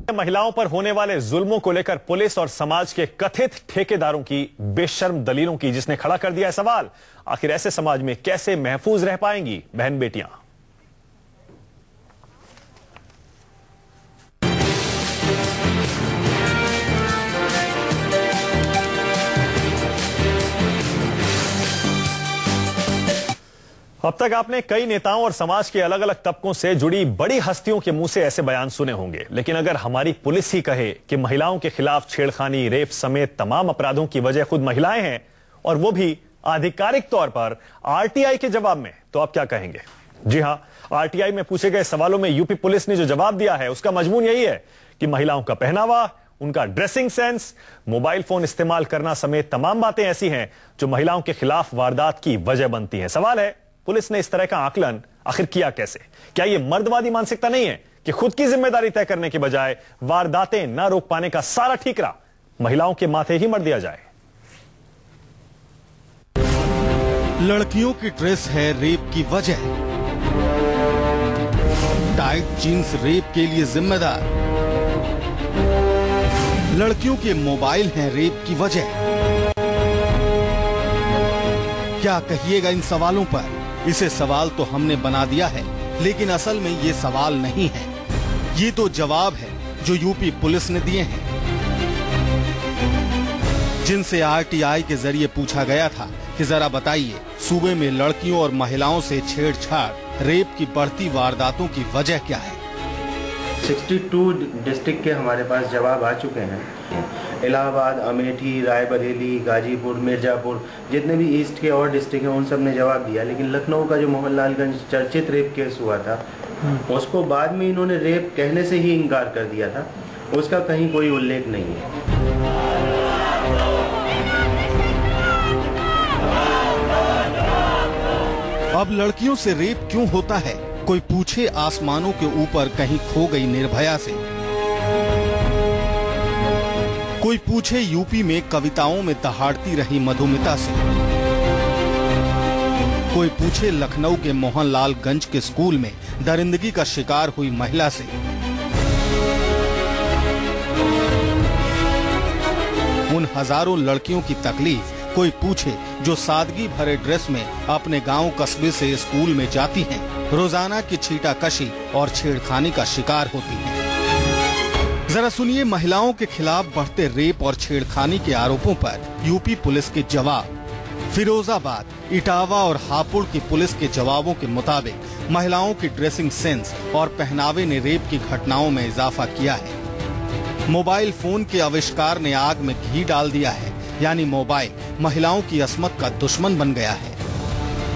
महिलाओं पर होने वाले जुल्मों को लेकर पुलिस और समाज के कथित ठेकेदारों की बेशर्म दलीलों की जिसने खड़ा कर दिया है सवाल, आखिर ऐसे समाज में कैसे महफूज रह पाएंगी बहन बेटियां। अब तक आपने कई नेताओं और समाज के अलग अलग तबकों से जुड़ी बड़ी हस्तियों के मुंह से ऐसे बयान सुने होंगे, लेकिन अगर हमारी पुलिस ही कहे कि महिलाओं के खिलाफ छेड़खानी, रेप समेत तमाम अपराधों की वजह खुद महिलाएं हैं और वो भी आधिकारिक तौर पर आरटीआई के जवाब में, तो आप क्या कहेंगे? जी हां, आरटीआई में पूछे गए सवालों में यूपी पुलिस ने जो जवाब दिया है उसका मजमून यही है कि महिलाओं का पहनावा, उनका ड्रेसिंग सेंस, मोबाइल फोन इस्तेमाल करना समेत तमाम बातें ऐसी हैं जो महिलाओं के खिलाफ वारदात की वजह बनती हैं। सवाल है, पुलिस ने इस तरह का आकलन आखिर किया कैसे? क्या यह मर्दवादी मानसिकता नहीं है कि खुद की जिम्मेदारी तय करने के बजाय वारदातें न रोक पाने का सारा ठीकरा महिलाओं के माथे ही मर दिया जाए? लड़कियों की ड्रेस है रेप की वजह, टाइट जींस रेप के लिए जिम्मेदार, लड़कियों के मोबाइल हैं रेप की वजह। क्या कहिएगा इन सवालों पर? इसे सवाल तो हमने बना दिया है, लेकिन असल में ये सवाल नहीं है, ये तो जवाब है जो यूपी पुलिस ने दिए हैं, जिनसे आरटीआई के जरिए पूछा गया था कि जरा बताइए सूबे में लड़कियों और महिलाओं से छेड़छाड़, रेप की बढ़ती वारदातों की वजह क्या है। 62 डिस्ट्रिक्ट के हमारे पास जवाब आ चुके हैं। इलाहाबाद, अमेठी, रायबरेली, गाजीपुर, मिर्जापुर, जितने भी ईस्ट के और डिस्ट्रिक्ट हैं उन सब ने जवाब दिया, लेकिन लखनऊ का जो मोहनलालगंज चर्चित रेप केस हुआ था उसको बाद में इन्होंने रेप कहने से ही इनकार कर दिया था, उसका कहीं कोई उल्लेख नहीं है। अब लड़कियों से रेप क्यों होता है? कोई पूछे आसमानों के ऊपर कहीं खो गई निर्भया से, कोई पूछे यूपी में कविताओं में दहाड़ती रही मधुमिता से, कोई पूछे लखनऊ के मोहनलालगंज के स्कूल में दरिंदगी का शिकार हुई महिला से। उन हजारों लड़कियों की तकलीफ कोई पूछे जो सादगी भरे ड्रेस में अपने गांव कस्बे से स्कूल में जाती हैं, रोजाना की छीटाकशी और छेड़खानी का शिकार होती हैं। जरा सुनिए महिलाओं के खिलाफ बढ़ते रेप और छेड़खानी के आरोपों पर यूपी पुलिस के जवाब। फिरोजाबाद, इटावा और हापुड़ की पुलिस के जवाबों के मुताबिक महिलाओं की ड्रेसिंग सेंस और पहनावे ने रेप की घटनाओं में इजाफा किया है। मोबाइल फोन के आविष्कार ने आग में घी डाल दिया है, यानी मोबाइल महिलाओं की अस्मत का दुश्मन बन गया है।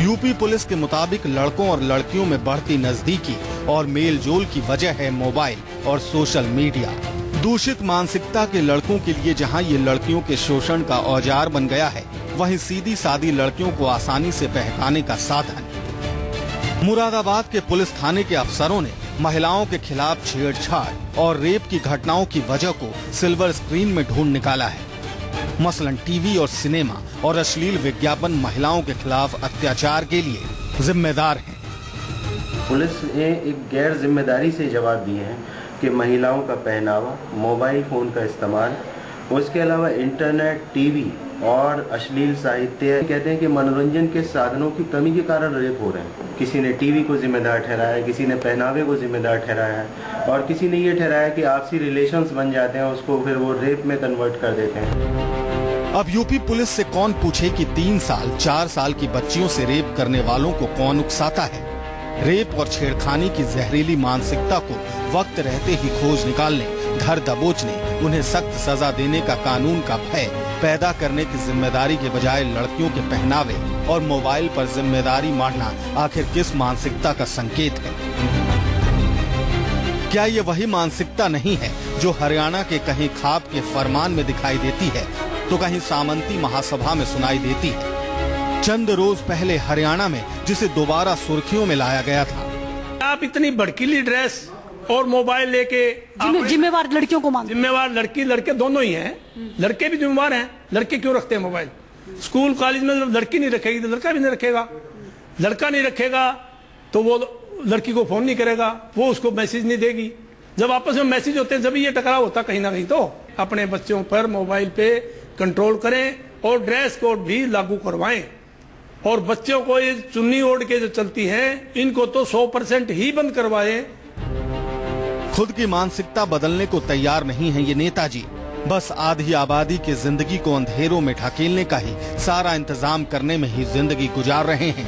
यूपी पुलिस के मुताबिक लड़कों और लड़कियों में बढ़ती नजदीकी और मेल जोल की वजह है मोबाइल और सोशल मीडिया। दूषित मानसिकता के लड़कों के लिए जहां ये लड़कियों के शोषण का औजार बन गया है, वहीं सीधी सादी लड़कियों को आसानी से बहकाने का साधन। मुरादाबाद के पुलिस थाने के अफसरों ने महिलाओं के खिलाफ छेड़छाड़ और रेप की घटनाओं की वजह को सिल्वर स्क्रीन में ढूंढ निकाला है। मसलन टीवी और सिनेमा और अश्लील विज्ञापन महिलाओं के खिलाफ अत्याचार के लिए जिम्मेदार हैं। पुलिस ने एक गैर जिम्मेदारी से जवाब दिए हैं कि महिलाओं का पहनावा, मोबाइल फोन का इस्तेमाल, उसके अलावा इंटरनेट, टीवी और अश्लील साहित्य, कहते हैं कि मनोरंजन के साधनों की कमी के कारण रेप हो रहे हैं। किसी ने टीवी को जिम्मेदार ठहराया है, किसी ने पहनावे को जिम्मेदार ठहराया है और किसी ने ये ठहराया कि आपसी रिलेशंस बन जाते हैं, उसको फिर वो रेप में कन्वर्ट कर देते हैं। अब यूपी पुलिस से कौन पूछे कि 3 साल 4 साल की बच्चियों से रेप करने वालों को कौन उकसाता है। रेप और छेड़खानी की जहरीली मानसिकता को वक्त रहते ही खोज निकालने, घर दबोचने, उन्हें सख्त सजा देने का कानून का भय पैदा करने की जिम्मेदारी के बजाय लड़कियों के पहनावे और मोबाइल पर जिम्मेदारी मारना आखिर किस मानसिकता का संकेत है? क्या ये वही मानसिकता नहीं है जो हरियाणा के कहीं खाप के फरमान में दिखाई देती है तो कहीं सामंती महासभा में सुनाई देती है? चंद रोज पहले हरियाणा में जिसे दोबारा सुर्खियों में लाया गया था। आप इतनी भड़कीली ड्रेस और मोबाइल लेके जिम्मेवार लड़कियों को मानते? जिम्मेवार लड़की लड़के दोनों ही हैं, लड़के भी जिम्मेवार हैं। लड़के क्यों रखते हैं मोबाइल? स्कूल कॉलेज में लड़की नहीं रखेगी तो लड़का भी नहीं रखेगा, लड़का नहीं रखेगा तो वो लड़की को फोन नहीं करेगा, वो उसको मैसेज नहीं देगी, जब आपस में मैसेज होते हैं जब ये टकराव होता कहीं ना कहीं। तो अपने बच्चों पर मोबाइल पे कंट्रोल करें और ड्रेस कोड भी लागू करवाएं। और बच्चों को ये चुन्नी ओढ़ के जो चलती हैं इनको तो 100% ही बंद करवाएं। खुद की मानसिकता बदलने को तैयार नहीं है ये नेताजी। बस आधी आबादी की जिंदगी को अंधेरों में ढकेलने का ही सारा इंतजाम करने में ही जिंदगी गुजार रहे हैं।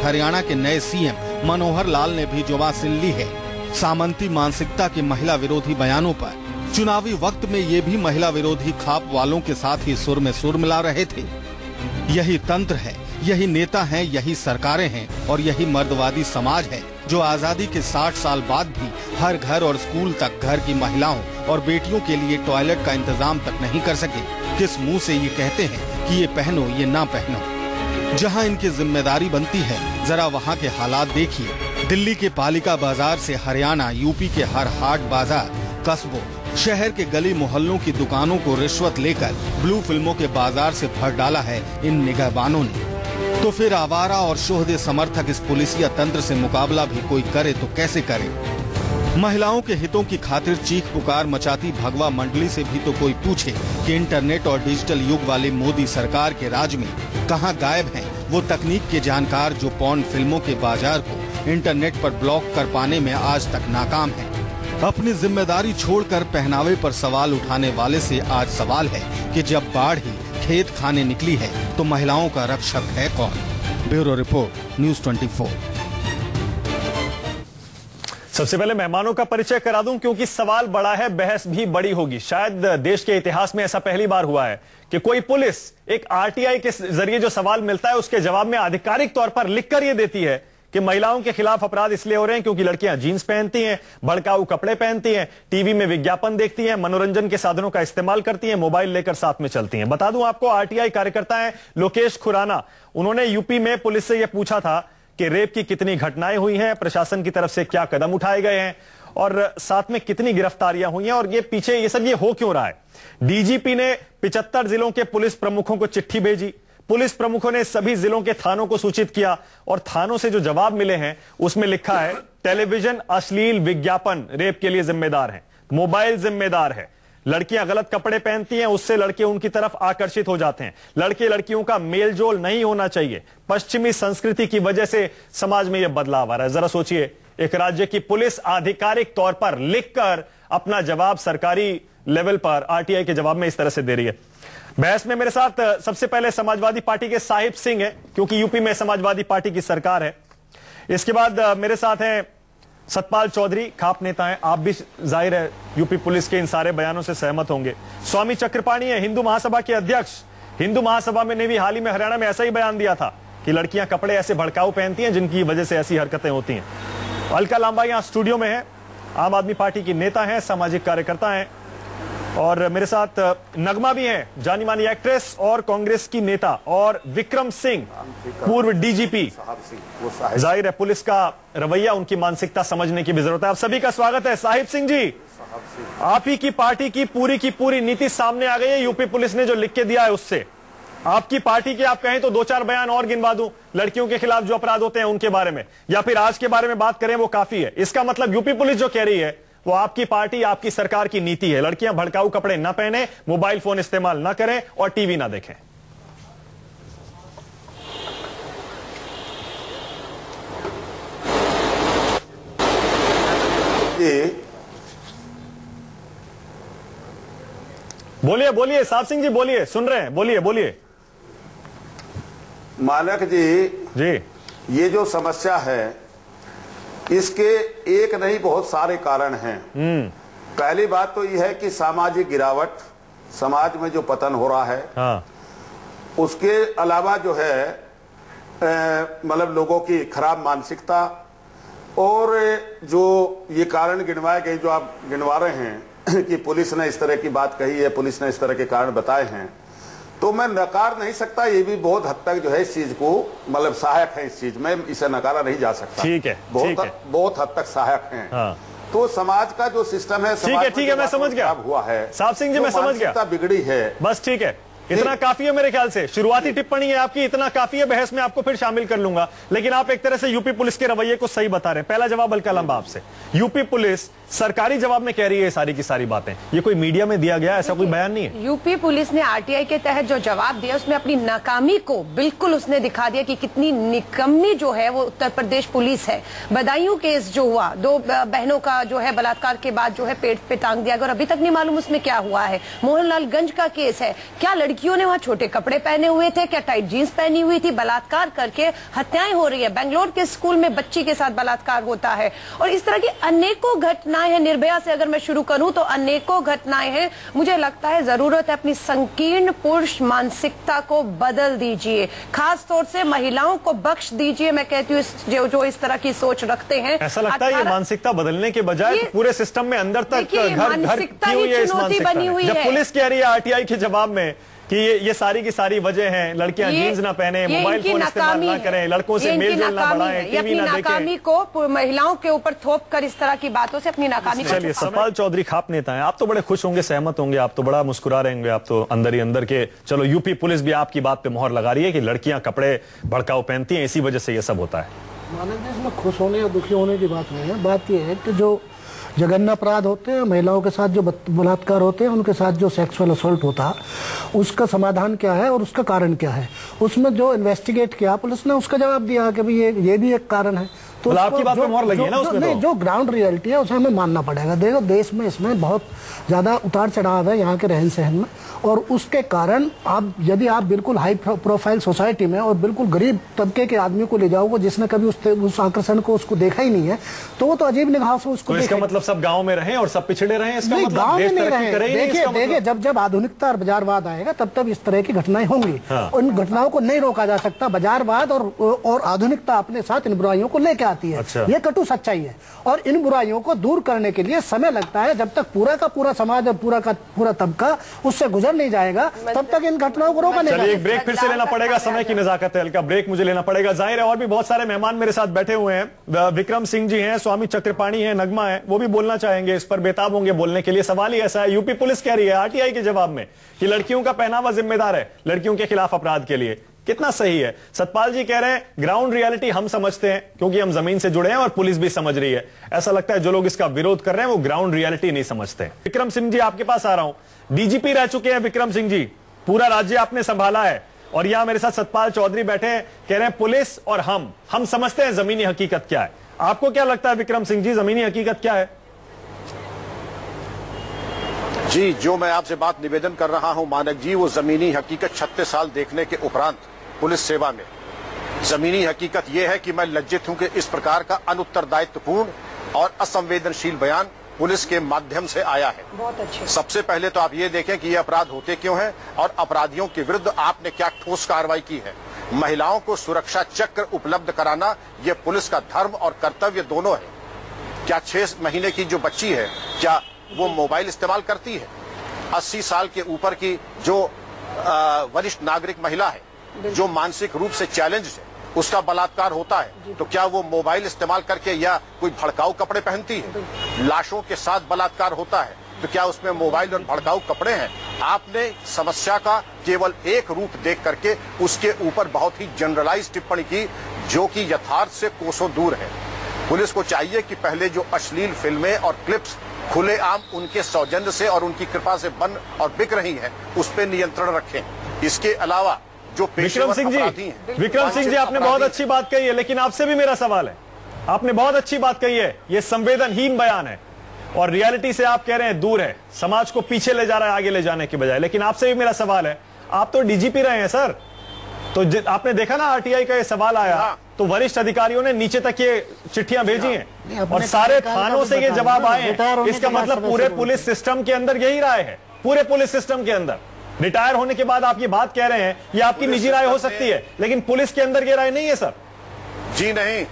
हरियाणा के नए सीएम मनोहर लाल ने भी जुबान सिल ली है सामंती मानसिकता के महिला विरोधी बयानों पर। चुनावी वक्त में ये भी महिला विरोधी खाप वालों के साथ ही सुर में सुर मिला रहे थे। यही तंत्र है, यही नेता हैं, यही सरकारें हैं और यही मर्दवादी समाज है जो आजादी के 60 साल बाद भी हर घर और स्कूल तक घर की महिलाओं और बेटियों के लिए टॉयलेट का इंतजाम तक नहीं कर सके। किस मुंह से ये कहते हैं कि ये पहनो ये ना पहनो। जहां इनकी जिम्मेदारी बनती है जरा वहां के हालात देखिए। दिल्ली के पालिका बाजार से हरियाणा, यूपी के हर हाट बाजार, कस्बों, शहर के गली मोहल्लों की दुकानों को रिश्वत लेकर ब्लू फिल्मों के बाजार से भर डाला है इन निगहबानों ने। तो फिर आवारा और शोहदे समर्थक इस पुलिसिया तंत्र से मुकाबला भी कोई करे तो कैसे करे। महिलाओं के हितों की खातिर चीख पुकार मचाती भगवा मंडली से भी तो कोई पूछे कि इंटरनेट और डिजिटल युग वाली मोदी सरकार के राज में कहां गायब हैं वो तकनीक के जानकार जो पॉर्न फिल्मों के बाजार को इंटरनेट पर ब्लॉक कर पाने में आज तक नाकाम है। अपनी जिम्मेदारी छोड़कर पहनावे पर सवाल उठाने वाले से आज सवाल है कि जब बाढ़ ही खेत खाने निकली है तो महिलाओं का रक्षक है कौन। Bureau report, news 24। सबसे पहले मेहमानों का परिचय करा दूं क्योंकि सवाल बड़ा है, बहस भी बड़ी होगी। शायद देश के इतिहास में ऐसा पहली बार हुआ है कि कोई पुलिस एक आरटीआई के जरिए जो सवाल मिलता है उसके जवाब में आधिकारिक तौर पर लिखकर यह देती है कि महिलाओं के खिलाफ अपराध इसलिए हो रहे हैं क्योंकि लड़कियां जीन्स पहनती हैं, भड़काऊ कपड़े पहनती हैं, टीवी में विज्ञापन देखती हैं, मनोरंजन के साधनों का इस्तेमाल करती हैं, मोबाइल लेकर साथ में चलती हैं। बता दूं आपको, आरटीआई कार्यकर्ता हैं लोकेश खुराना, उन्होंने यूपी में पुलिस से यह पूछा था कि रेप की कितनी घटनाएं हुई हैं, प्रशासन की तरफ से क्या कदम उठाए गए हैं और साथ में कितनी गिरफ्तारियां हुई हैं और ये पीछे ये सब ये हो क्यों रहा है। डीजीपी ने 75 जिलों के पुलिस प्रमुखों को चिट्ठी भेजी। पुलिस प्रमुखों ने सभी जिलों के थानों को सूचित किया और थानों से जो जवाब मिले हैं उसमें लिखा है टेलीविजन अश्लील विज्ञापन रेप के लिए जिम्मेदार है, मोबाइल जिम्मेदार है, लड़कियां गलत कपड़े पहनती हैं उससे लड़के उनकी तरफ आकर्षित हो जाते हैं, लड़के लड़कियों का मेलजोल नहीं होना चाहिए, पश्चिमी संस्कृति की वजह से समाज में यह बदलाव आ रहा है। जरा सोचिए, एक राज्य की पुलिस आधिकारिक तौर पर लिखकर अपना जवाब सरकारी लेवल पर आरटीआई के जवाब में इस तरह से दे रही है। बहस में मेरे साथ सबसे पहले समाजवादी पार्टी के साहिब सिंह हैं क्योंकि यूपी में समाजवादी पार्टी की सरकार है। इसके बाद मेरे साथ हैं सतपाल चौधरी, खाप नेता हैं, आप भी जाहिर है यूपी पुलिस के इन सारे बयानों से सहमत होंगे। स्वामी चक्रपाणी है, हिंदू महासभा के अध्यक्ष। हिंदू महासभा में ने भी हाल ही में हरियाणा में ऐसा ही बयान दिया था कि लड़कियां कपड़े ऐसे भड़काऊ पहनती हैं जिनकी वजह से ऐसी हरकतें होती हैं। अलका लांबा यहां स्टूडियो में है, आम आदमी पार्टी की नेता है, सामाजिक कार्यकर्ता हैं। और मेरे साथ नगमा भी हैं, जानी मानी एक्ट्रेस और कांग्रेस की नेता, और विक्रम सिंह, पूर्व डीजीपी। जाहिर है पुलिस का रवैया, उनकी मानसिकता समझने की भी जरूरत है। आप सभी का स्वागत है। साहिब सिंह जी, आप ही की पार्टी की पूरी नीति सामने आ गई है। यूपी पुलिस ने जो लिख के दिया है उससे आपकी पार्टी के, आप कहें तो 2-4 बयान और गिनवा दूं लड़कियों के खिलाफ जो अपराध होते हैं उनके बारे में, या फिर आज के बारे में बात करें वो काफी है। इसका मतलब यूपी पुलिस जो कह रही है वो आपकी पार्टी, आपकी सरकार की नीति है। लड़कियां भड़काऊ कपड़े ना पहने, मोबाइल फोन इस्तेमाल ना करें और टीवी ना देखें। बोलिए बोलिए साहब सिंह जी, बोलिए, सुन रहे हैं, बोलिए बोलिए। मानक जी, ये जो समस्या है इसके एक नहीं बहुत सारे कारण हैं। पहली बात तो यह है कि सामाजिक गिरावट, समाज में जो पतन हो रहा है, हाँ। उसके अलावा जो है मतलब लोगों की खराब मानसिकता, और जो ये कारण गिनवाए गए जो आप गिनवा रहे हैं कि पुलिस ने इस तरह की बात कही है, पुलिस ने इस तरह के कारण बताए हैं, तो मैं नकार नहीं सकता। ये भी बहुत हद तक जो है इस चीज को मतलब सहायक है, इस चीज में इसे नकारा नहीं जा सकता। ठीक है, बहुत हद तक सहायक हैं। हाँ। तो समाज का जो सिस्टम है, ठीक है, मैं समझ गया हुआ है साहब सिंह जी, मैं समझ गया, बिगड़ी है, बस ठीक है, इतना काफी है मेरे ख्याल से। शुरुआती टिप्पणी है आपकी, इतना काफी है। बहस में आपको फिर शामिल कर लूंगा, लेकिन आप एक तरह से यूपी पुलिस के रवैये को सही बता रहे हैं। पहला जवाब अलका लांबा आपसे, यूपी पुलिस सरकारी जवाब में कह रही है सारी की सारी बातें। ये कोई मीडिया में दिया गया ऐसा कोई बयान नहीं है। यूपी पुलिस ने आरटीआई के तहत जो जवाब दिया उसमें अपनी नाकामी को बिल्कुल उसने दिखा दिया कि कितनी निकम्मी जो है वो उत्तर प्रदेश पुलिस है। बदायूं केस जो हुआ, 2 बहनों का जो है बलात्कार के बाद जो है पेट पे टांग दिया गया और अभी तक नहीं मालूम उसमें क्या हुआ है। मोहनलालगंज का केस है, क्या लड़कियों ने वहां छोटे कपड़े पहने हुए थे, क्या टाइट जींस पहनी हुई थी, बलात्कार करके हत्याएं हो रही है। बेंगलोर के स्कूल में बच्ची के साथ बलात्कार होता है और इस तरह की अनेकों घटनाएं हैं। निर्भया से अगर मैं शुरू करूं तो अनेकों घटनाएं हैं। मुझे लगता है जरूरत है अपनी संकीर्ण पुरुष मानसिकता को बदल दीजिए, खास तौर से महिलाओं को बख्श दीजिए। मैं कहती हूँ जो इस तरह की सोच रखते हैं। ऐसा लगता है ये मानसिकता बदलने के बजाय पूरे सिस्टम में अंदर तक घर की हुई है इस मानसिकता में। जब पुलिस कह रही है आरटीआई के जवाब में कि ये सारी की सारी वजह हैं, लड़कियां जीन्स ना पहने, मोबाइल फोन इस्तेमाल ना करें, लड़कों से मेल जोल ना बढ़ाएं, टीवी ना देखें। नाकामी को महिलाओं के ऊपर थोप कर इस तरह की बातों से अपनी नाकामी। चलिए, सतपाल चौधरी खाप नेता हैं, आप तो बड़े खुश होंगे, सहमत होंगे, आप तो बड़ा मुस्कुरा रहे होंगे, आप तो अंदर ही अंदर के। चलो, यूपी पुलिस भी आपकी बात पे मोहर लगा रही है कि लड़कियां कपड़े भड़काऊ पहनती हैं, इसी वजह से ये सब होता है। मानव जी, इसमें खुश होने या दुखी होने की बात नहीं है। बात यह है कि जो जघन्य अपराध होते हैं, महिलाओं के साथ जो बलात्कार होते हैं, उनके साथ जो सेक्सुअल असॉल्ट होता है, उसका समाधान क्या है और उसका कारण क्या है। उसमें जो इन्वेस्टिगेट किया पुलिस ने, उसका जवाब दिया कि भाई ये भी एक कारण है। तो आपकी बात पे मोहर लगी है ना उसमें? नहीं, जो ग्राउंड रियलिटी है उसे हमें मानना पड़ेगा। देखो, देश में इसमें बहुत ज्यादा उतार चढ़ाव है यहाँ के रहन सहन में, और उसके कारण यदि आप बिल्कुल हाई प्रोफाइल सोसाइटी में और बिल्कुल गरीब तबके के आदमी को ले जाओगे जिसने कभी उस आकर्षण को उसको देखा ही नहीं है, तो वो तो अजीब निगाह से उसको। तो इसका मतलब सब गांव में रहे और सब पिछड़े रहे? इसका मतलब गांव में नहीं रहे। देखिए, जब आधुनिकता और बाजारवाद आएगा तब इस तरह की घटनाएं होंगी। उन घटनाओं को नहीं रोका जा सकता। बाजारवाद और आधुनिकता अपने साथ इन बुराइयों को लेकर आती है। ये कटु सच्चाई है, और इन बुराइयों को दूर करने के लिए समय लगता है। जब तक पूरा का पूरा समाज और पूरा का पूरा तबका उससे गुजर नहीं जाएगा, तब तक इन घटनाओं को रोका नहीं जा सकता। एक ब्रेक फिर से लेना पड़ेगा, समय की नजाकत है, हल्का ब्रेक मुझे लेना पड़ेगा। जाहिर है और भी बहुत सारे मेहमान मेरे साथ बैठे हुए हैं। विक्रम सिंह जी हैं, स्वामी चक्रपाणी हैं, नगमा है, वो भी बोलना चाहेंगे, इस पर बेताब होंगे बोलने के लिए। सवाल ही ऐसा है, यूपी पुलिस कह रही है आरटीआई के जवाब में कि लड़कियों का पहनावा जिम्मेदार है लड़कियों के खिलाफ अपराध के लिए। कितना सही है? सतपाल जी कह रहे हैं ग्राउंड रियलिटी हम समझते हैं क्योंकि हम जमीन से जुड़े हैं और पुलिस भी समझ रही है। ऐसा लगता है जो लोग इसका विरोध कर रहे हैं वो ग्राउंड रियलिटी नहीं समझते। विक्रम सिंह जी, आपके पास आ रहा हूं। डीजीपी रह चुके हैं विक्रम सिंह जी, पूरा राज्य आपने संभाला है, और यहां मेरे साथ सतपाल चौधरी बैठे हैं, कह रहे हैं पुलिस और हम समझते हैं जमीनी हकीकत क्या है। आपको क्या लगता है विक्रम सिंह जी, जमीनी हकीकत क्या है? जी, जो मैं आपसे बात निवेदन कर रहा हूं मानक जी, वो जमीनी हकीकत 36 साल देखने के उपरांत पुलिस सेवा में जमीनी हकीकत यह है कि मैं लज्जित हूं कि इस प्रकार का अनुत्तरदायित्वपूर्ण और असंवेदनशील बयान पुलिस के माध्यम से आया है। बहुत अच्छे। सबसे पहले तो आप ये देखें कि ये अपराध होते क्यों हैं और अपराधियों के विरुद्ध आपने क्या ठोस कार्रवाई की है। महिलाओं को सुरक्षा चक्र उपलब्ध कराना ये पुलिस का धर्म और कर्तव्य दोनों है। क्या 6 महीने की जो बच्ची है, क्या वो मोबाइल इस्तेमाल करती है? 80 साल के ऊपर की जो वरिष्ठ नागरिक महिला है, जो मानसिक रूप से चैलेंज है, उसका बलात्कार होता है, तो क्या वो मोबाइल इस्तेमाल करके या कोई भड़काऊ कपड़े पहनती है? लाशों के साथ बलात्कार होता है, तो क्या उसमें मोबाइल और भड़काऊ कपड़े हैं? आपने समस्या का केवल एक रूप देख करके उसके ऊपर बहुत ही जनरलाइज टिप्पणी की, जो कि यथार्थ से कोसों दूर है। पुलिस को चाहिए कि पहले जो अश्लील फिल्में और क्लिप्स खुलेआम उनके सौजन्य से और उनकी कृपा से बन और बिक रही हैं, उस पर नियंत्रण रखें। इसके अलावा जो विक्रम सिंह जी, आपने बहुत अच्छी बात कही है, लेकिन आपसे भी मेरा सवाल है। आपने बहुत अच्छी बात कही है, ये संवेदनहीन बयान है और रियलिटी से आप कह रहे हैं दूर है, समाज को पीछे ले जा रहा है आगे ले जाने के बजाय। लेकिन आपसे भी मेरा सवाल है, आप तो डीजीपी रहे हैं सर, तो आपने देखा ना आरटीआई का ये सवाल आया तो वरिष्ठ अधिकारियों ने नीचे तक ये चिट्ठियां भेजी हैं और सारे थानों से ये जवाब आए हैं। इसका मतलब पूरे पुलिस सिस्टम के अंदर यही राय है। पूरे पुलिस सिस्टम के अंदर रिटायर होने के बाद आप ये बात कह रहे हैं, ये आपकी निजी राय हो सकती है, लेकिन पुलिस के अंदर ये राय नहीं है सर। जी नहीं,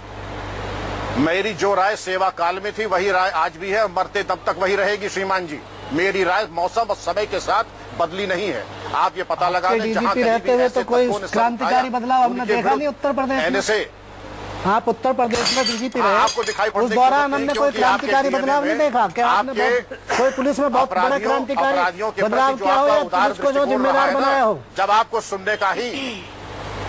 मेरी जो राय सेवा काल में थी वही राय आज भी है और मरते तब तक वही रहेगी श्रीमान जी। मेरी राय मौसम और समय के साथ बदली नहीं है। आप ये पता लगा लें, जहां रहते हुए तो कोई क्रांतिकारी बदलाव हमने देखा नहीं उत्तर प्रदेश में। आप उत्तर प्रदेश में डीजीपी रहे, आपको दिखाई उस दौरान हमने कोई क्रांतिकारी बदलाव नहीं देखा। क्या आपने कोई पुलिस में बहुत बड़ा क्रांतिकारी बदलाव क्या हो या पुलिस को जो जिम्मेदार बनाया हो? जब आपको सुनने का ही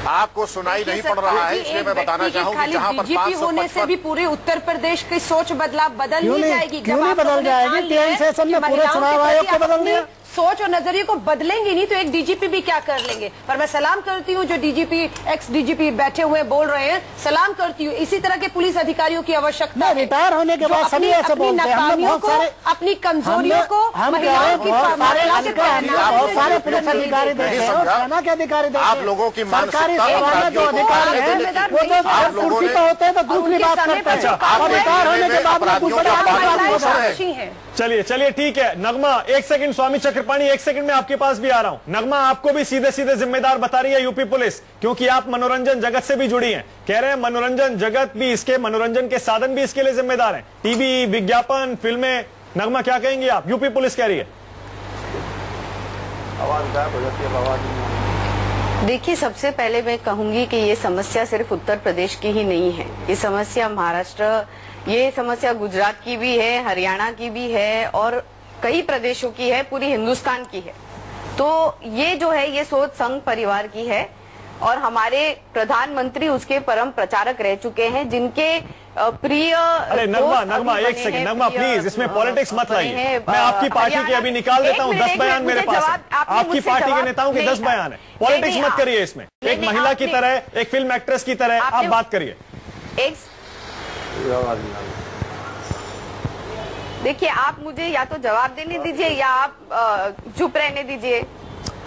आपको सुनाई नहीं पड़ रहा है, इसलिए मैं बताना चाहूंगा कि जहां पर डीजीपी होने से भी पूरे उत्तर प्रदेश की सोच बदल नहीं जाएगी। क्यों नहीं बदल जाएगी? 3 सेशन में पूरे चुनाव आयोग को बदल दिया। सोच और नजरिए को बदलेंगे नहीं तो एक डीजीपी भी क्या कर लेंगे। पर मैं सलाम करती हूँ जो डीजीपी एक्स डीजीपी बैठे हुए बोल रहे हैं, सलाम करती हूँ। इसी तरह के पुलिस अधिकारियों की आवश्यकता है। रिटायर होने के बाद सभी ऐसे बोलते हैं। अपनी कमजोरियों को, महिलाओं की बहुत सारे पुलिस अधिकारी देखे हैं और सेना के अधिकारी देखे हैं। आप लोगों की सरकारी सेवा में जो अधिकारी हैं वो जो कुर्सी पर होते हैं तो दूसरी बात करते हैं और रिटायर होने के बाद। चलिए ठीक है। नगमा एक सेकंड, स्वामी चक्रपाणी एक सेकंड में आपके पास भी आ रहा हूं। नगमा आपको भी सीधे सीधे जिम्मेदार बता रही है यूपी पुलिस, क्योंकि आप मनोरंजन जगत से भी जुड़ी हैं। कह रहे हैं मनोरंजन जगत भी इसके, मनोरंजन के साधन भी इसके लिए जिम्मेदार हैं, टीवी, विज्ञापन, फिल्में। नगमा क्या कहेंगी आप? यूपी पुलिस कह रही है। देखिए, सबसे पहले मैं कहूंगी कि ये समस्या सिर्फ उत्तर प्रदेश की ही नहीं है। ये समस्या महाराष्ट्र, ये समस्या गुजरात की भी है, हरियाणा की भी है और कई प्रदेशों की है, पूरी हिंदुस्तान की है। तो ये जो है ये सोच संघ परिवार की है और हमारे प्रधानमंत्री उसके परम प्रचारक रह चुके हैं, जिनके प्रिय। अरे नगमा एक सेकंड, नगमा प्लीज इसमें पॉलिटिक्स मत लाइए। मैं आपकी पार्टी के अभी निकाल देता हूँ 10 बयान मेरे पास है। आपकी पार्टी के नेताओं के 10 बयान है। पॉलिटिक्स मत करिए इसमें। एक महिला की तरह, एक फिल्म एक्ट्रेस की तरह आप बात करिए। देखिए, आप मुझे या तो जवाब देने दीजिए या आप चुप रहने दीजिए,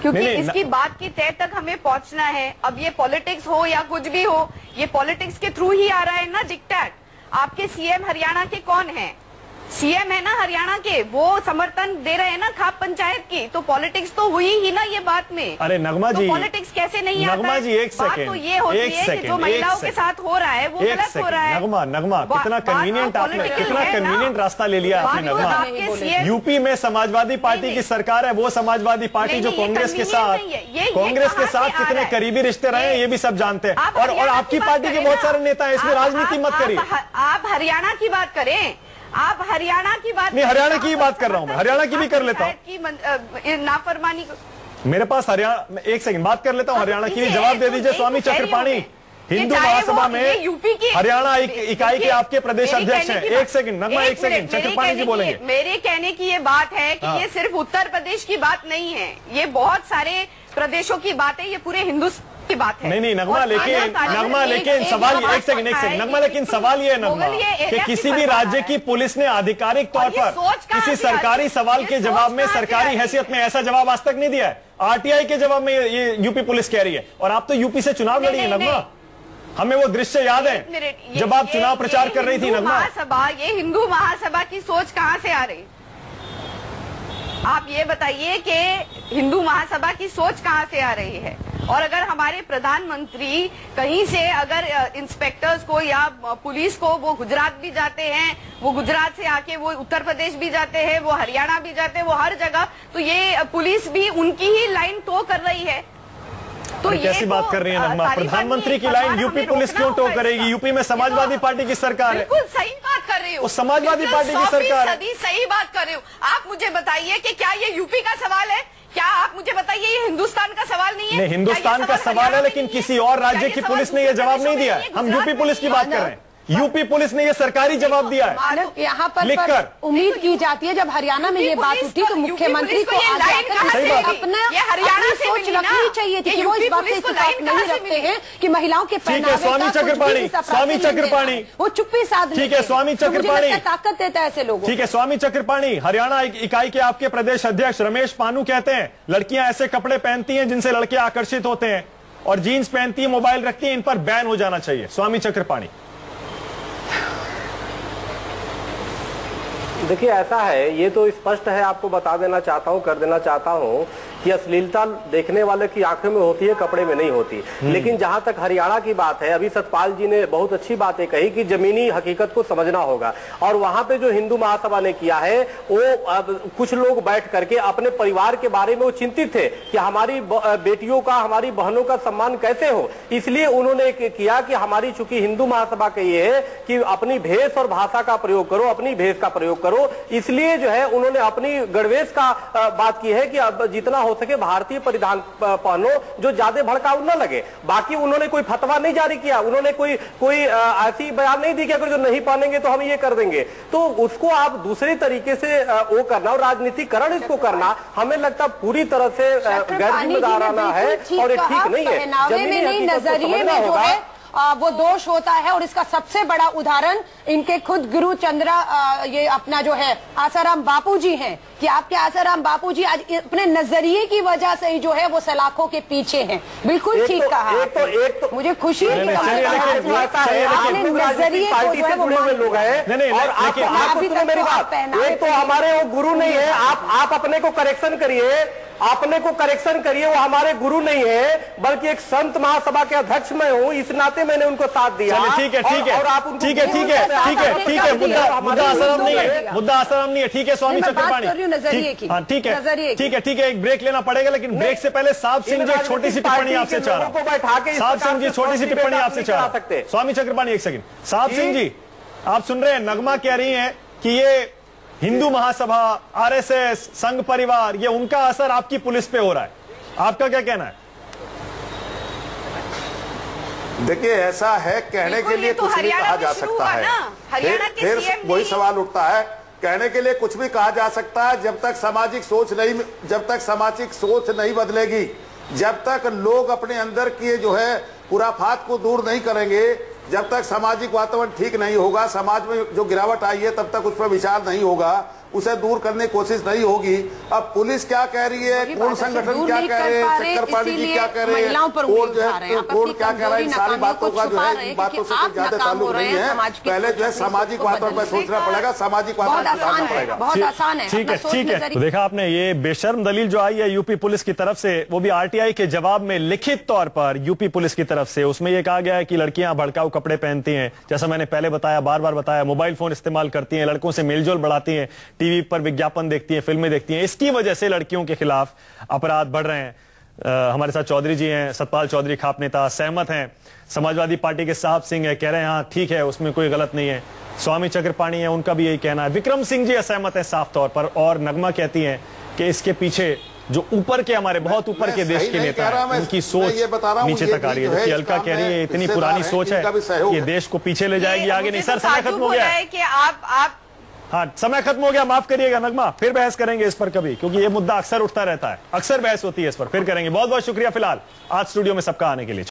क्योंकि इसकी बात की तय तक हमें पहुंचना है। अब ये पॉलिटिक्स हो या कुछ भी हो, ये पॉलिटिक्स के थ्रू ही आ रहा है ना डिक्टेट। आपके सीएम हरियाणा के कौन है? सीएम है ना हरियाणा के, वो समर्थन दे रहे हैं ना खाप पंचायत की, तो पॉलिटिक्स तो हुई ही ना ये बात में। अरे नगमा जी, तो पॉलिटिक्स कैसे नहीं आता? नगमा जी एक सेकंड, तो ये होती है कि जो महिलाओं के साथ हो रहा है वो गलत हो रहा है। नगमा कितना कन्वीनियंट आपने, कितना कन्वीनियंट रास्ता ले लिया आपने नगमा। यूपी में समाजवादी पार्टी की सरकार है, वो समाजवादी पार्टी जो कांग्रेस के साथ कितने करीबी रिश्ते रहे हैं ये भी सब जानते हैं। और आपकी पार्टी के बहुत सारे नेता हैं, इसमें राजनीति मत करिए। आप हरियाणा की बात करें, आप हरियाणा की बात नहीं, हरियाणा की बात कर रहा हूँ मैं, हरियाणा की भी कर लेता हूँ। नाफरमानी मेरे पास हरियाणा, एक सेकंड बात कर लेता हूँ हरियाणा की। जवाब दे दीजिए स्वामी चक्रपाणी, हिंदू महासभा में हरियाणा इकाई के आपके प्रदेश अध्यक्ष हैं। एक सेकंड नगमा, एक सेकंड चक्रपाणी जी बोलेंगे। मेरे कहने की ये बात है कि ये सिर्फ उत्तर प्रदेश की बात नहीं है, ये बहुत सारे प्रदेशों की बात है, ये पूरे हिंदुस्तान की बात है। नहीं नगमा, लेकिन सवाल एक सेकंड नगमा, लेकिन सवाल ये है नगमा कि किसी भी राज्य की पुलिस ने आधिकारिक तौर पर किसी सरकारी सवाल के जवाब में, सरकारी हैसियत में ऐसा जवाब आज तक नहीं दिया है। आरटीआई के जवाब में ये यूपी पुलिस कह रही है। और आप तो यूपी से चुनाव लड़ी है नगमा, हमें वो दृश्य याद है जब आप चुनाव प्रचार कर रही थी नगमा। ये हिंदू महासभा की सोच कहाँ से आ रही? आप ये बताइए कि हिंदू महासभा की सोच कहाँ से आ रही है? और अगर हमारे प्रधानमंत्री कहीं से अगर इंस्पेक्टर्स को या पुलिस को, वो गुजरात भी जाते हैं, वो गुजरात से आके वो उत्तर प्रदेश भी जाते हैं, वो हरियाणा भी जाते हैं, वो हर जगह, तो ये पुलिस भी उनकी ही लाइन टो कर रही है। तो कैसी बात कर रही है नगमा? प्रधानमंत्री की लाइन यूपी पुलिस क्यों टो करेगी? यूपी में समाजवादी पार्टी की सरकार है। बिल्कुल सही बात कर रही हो, समाजवादी पार्टी की सरकार है। सही बात कर रही हो। आप मुझे बताइए कि क्या ये यूपी का सवाल है? क्या आप मुझे बताइए ये हिंदुस्तान का सवाल नहीं है? नहीं, हिंदुस्तान का सवाल है, लेकिन किसी और राज्य की पुलिस ने यह जवाब नहीं दिया है। हम यूपी पुलिस की बात कर रहे हैं। यूपी पुलिस ने ये सरकारी जवाब दिया है यहाँ पर उम्मीद की जाती है। जब हरियाणा में ये बात उठी तो मुख्यमंत्री को अपना हरियाणा सोच रखनी चाहिए थी कि वो इस बात से इत्तेफाक नहीं रखते हैं कि महिलाओं के पहनावे का स्वामी चक्रपाणी वो चुप्पी साध, ठीक है स्वामी चक्रपाणी ताकत देता है ऐसे लोगों। ठीक है स्वामी चक्रपाणी, हरियाणा इकाई के आपके प्रदेश अध्यक्ष रमेश पानू कहते हैं लड़कियां ऐसे कपड़े पहनती हैं जिनसे लड़के आकर्षित होते हैं और जीन्स पहनती है, मोबाइल रखती है, इन पर बैन हो जाना चाहिए। स्वामी चक्रपाणी, देखिए ऐसा है, ये तो स्पष्ट है, आपको बता देना चाहता हूँ, कर देना चाहता हूँ कि अश्लीलता देखने वाले की आंखों में होती है, कपड़े में नहीं होती। लेकिन जहां तक हरियाणा की बात है, अभी सतपाल जी ने बहुत अच्छी बातें कही कि जमीनी हकीकत को समझना होगा। और वहां पे जो हिंदू महासभा ने किया है, वो कुछ लोग बैठ करके अपने परिवार के बारे में वो चिंतित थे कि हमारी बेटियों का, हमारी बहनों का सम्मान कैसे हो। इसलिए उन्होंने किया कि हमारी चूंकि हिंदू महासभा का ये है कि अपनी भेष और भाषा का प्रयोग करो, अपनी भेष का प्रयोग करो, इसलिए जो है उन्होंने अपनी गणवेश का बात की है कि अब जितना हो सके भारतीय परिधान पहनो जो ज्यादा भड़काऊ न लगे। बाकी उन्होंने कोई फतवा नहीं जारी किया, उन्होंने कोई ऐसी बयान नहीं दी कि अगर जो नहीं पहनेंगे तो हम ये कर देंगे। तो उसको आप दूसरे तरीके से वो करना और राजनीतिकरण इसको करना हमें लगता पूरी तरह से गैर जिम्मेदाराना है और ये ठीक नहीं है। जमीनी नजरिए में जो है वो दोष होता है और इसका सबसे बड़ा उदाहरण इनके खुद गुरु चंद्रा ये अपना जो है आसाराम बापूजी हैं कि आपके आसाराम बापूजी आज अपने नजरिए की वजह से ही जो है वो सलाखों के पीछे हैं। बिल्कुल ठीक कहा। एक तो मुझे खुशी है कि आपने नजरिए को जो है वो लोग हैं और आप मेरी बात, एक तो हमारे वो गुरु नहीं है, आप अपने को करेक्शन करिए, अपने को करेक्शन करिए, वो हमारे गुरु नहीं है बल्कि एक संत महासभा के अध्यक्ष मैं हूँ, इस नाते मैंने उनको साथ दिया। ठीक है ठीक है और आप ठीक है ठीक है ठीक है ठीक है मुद्दा आसाराम नहीं है, मुद्दा आसाराम नहीं है। ठीक है स्वामी चक्रपाणी, हाँ ठीक है ठीक है ठीक है, एक ब्रेक लेना पड़ेगा लेकिन ब्रेक से पहले साहब सिंह जी एक छोटी सी टिप्पणी आपसे चाह रहा हूं। साहब सिंह जी छोटी सी टिप्पणी आपसे चाह रहा हूं। स्वामी चक्रपाणी एक सेकंड। साहब सिंह जी आप सुन रहे हैं, नगमा कह रही है कि ये हिंदू महासभा, आरएसएस, संघ परिवार, ये उनका असर आपकी पुलिस पे हो रहा है, आपका क्या कहना है? देखिए ऐसा है, कहने के लिए कुछ भी कहा जा सकता है, फिर वही सवाल उठता है, कहने के लिए कुछ भी कहा जा सकता है जब तक सामाजिक सोच नहीं बदलेगी, जब तक लोग अपने अंदर की जो है खुराफात को दूर नहीं करेंगे, जब तक सामाजिक वातावरण ठीक नहीं होगा, समाज में जो गिरावट आई है तब तक उस पर विचार नहीं होगा, उसे दूर करने की कोशिश नहीं होगी। अब पुलिस क्या कह रही है, कौन संगठन क्या कह रहे हैं, चक्रपाणी जी क्या कह रहे हैं, और जो है कौन क्या कह रहा है, इन सारी बातों का जो है इन बातों से कुछ ज्यादा ताल्लुक नहीं है। पहले जो है सामाजिक वातावरण पर सोचना पड़ेगा, सामाजिक वातावरण सुधारना पड़ेगा। बहुत आसान है। ठीक है ठीक है। तो देखा आपने ये बेशर्म दलील जो आई है यूपी पुलिस की तरफ से, वो भी आरटीआई के जवाब में लिखित तौर पर यूपी पुलिस की तरफ से, उसमें यह कहा गया है कि लड़कियां भड़काऊ कपड़े पहनती हैं, जैसा मैंने पहले बताया, बार बार बताया, मोबाइल फोन इस्तेमाल करती हैं, लड़कों से मेलजोल बढ़ाती हैं, टीवी पर विज्ञापन देखती हैं, फिल्में देखती हैं, इसकी वजह से लड़कियों के खिलाफ अपराध बढ़ रहे हैं। हमारे साथ चौधरी जी हैं, सतपाल चौधरी खाप नेता सहमत हैं, समाजवादी पार्टी के साहब सिंह है, कह रहे हैं हाँ ठीक है उसमें कोई गलत नहीं है, स्वामी चक्रपाणी है उनका भी यही कहना है, विक्रम सिंह जी असहमत है साफ तौर पर, और नगमा कहती हैं कि इसके पीछे जो ऊपर के हमारे बहुत ऊपर के देश के नेता हैं उनकी सोच नीचे तक आ रही है, जबकि अलका कह रही है इतनी पुरानी सोच है ये देश को पीछे ले जाएगी, आगे नहीं। सर समय खत्म हो गया है कि आप हाँ समय खत्म हो गया, माफ करिएगा नगमा, फिर बहस करेंगे इस पर कभी, क्योंकि ये मुद्दा अक्सर उठता रहता है, अक्सर बहस होती है इस पर, फिर करेंगे। बहुत बहुत शुक्रिया फिलहाल आज स्टूडियो में सबका आने के लिए।